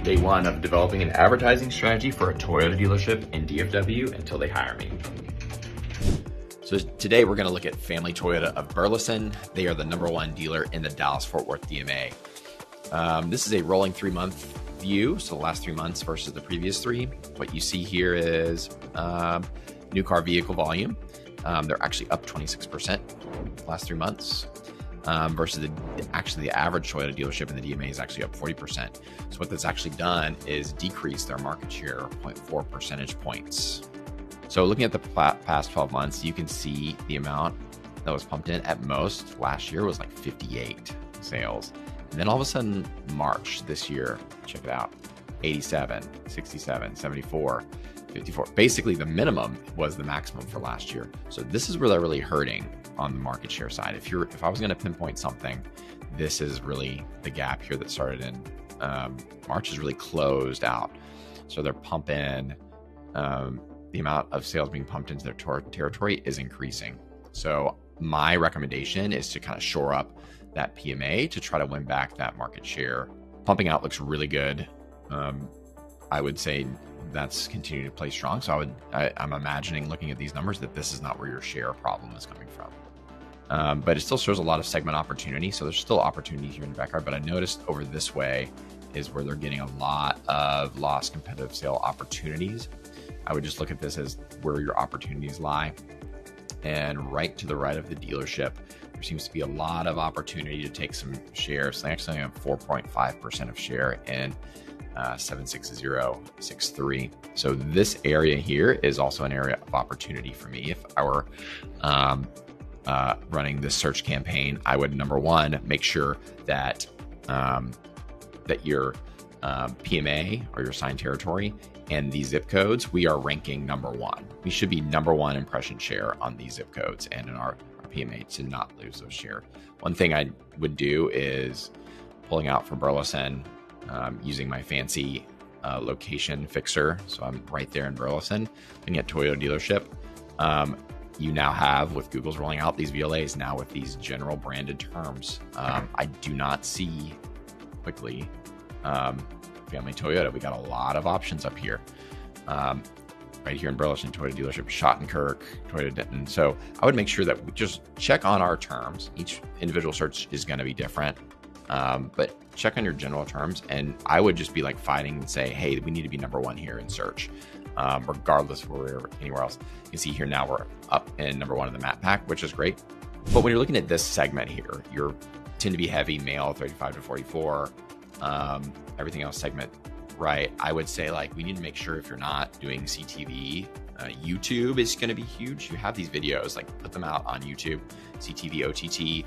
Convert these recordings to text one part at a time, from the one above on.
Day one of developing an advertising strategy for a Toyota dealership in DFW until they hire me. So today we're going to look at Family Toyota of Burleson. They are the #1 dealer in the Dallas-Fort Worth DMA. This is a rolling 3-month view, so the last 3 months versus the previous 3. What you see here is new car vehicle volume. They're actually up 26% last 3 months versus the average Toyota dealership in the DMA is actually up 40%. So what that's actually done is decrease their market share 0.4 percentage points. So looking at the past 12 months, you can see the amount that was pumped in at most last year was like 58 sales. And then all of a sudden, March this year, check it out, 87, 67, 74, 54. Basically, the minimum was the maximum for last year. So this is where they're really hurting on the market share side. If I was going to pinpoint something, this is really the gap here that started in March is really closed out. So they're pumping, the amount of sales being pumped into their territory is increasing. So my recommendation is to kind of shore up that PMA to try to win back that market share. Pumping out looks really good. I would say that's continuing to play strong. So I'm imagining looking at these numbers that this is not where your share problem is coming from. But it still shows a lot of segment opportunity. So there's still opportunity here in the backyard, but I noticed over this way is where they're getting a lot of lost competitive sale opportunities. I would just look at this as where your opportunities lie. And right to the right of the dealership, there seems to be a lot of opportunity to take some shares. They actually have 4.5% of share in 76063. So this area here is also an area of opportunity for me. If I were running this search campaign, I would #1 make sure that that your PMA or your assigned territory and these zip codes, we are ranking #1. We should be #1 impression share on these zip codes and in our PMA to not lose those share. One thing I would do is pulling out for Burleson using my fancy location fixer. So I'm right there in Burleson, looking at Toyota dealership. You now have, with Google's rolling out these VLAs now with these general branded terms. I do not see quickly Family Toyota. We got a lot of options up here. Right here in Burleson, Toyota dealership, Schottenkirk, Toyota Denton. So I would make sure that we just check on our terms. Each individual search is going to be different, but check on your general terms. And I would just be like fighting and say, hey, we need to be #1 here in search, regardless of where we're anywhere else. You can see here now we're up in #1 in the map pack, which is great. But when you're looking at this segment here, you tend to be heavy male, 35 to 44. Everything else segment right. I would say like we need to make sure if you're not doing CTV, YouTube is going to be huge. You have these videos, like put them out on YouTube, CTV, OTT,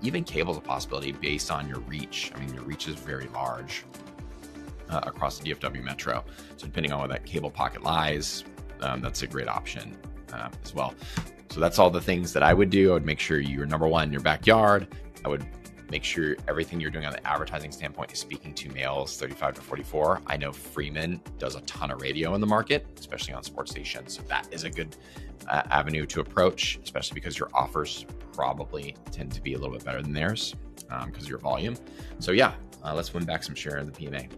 even cable is a possibility based on your reach. I mean, your reach is very large across the DFW metro. So depending on where that cable pocket lies, that's a great option as well. So that's all the things that I would do. I would make sure you're #1 in your backyard. I would make sure everything you're doing on the advertising standpoint is speaking to males 35 to 44. I know Freeman does a ton of radio in the market, especially on sports stations. So that is a good avenue to approach, especially because your offers probably tend to be a little bit better than theirs because of your volume. So yeah, let's win back some share in the PMA.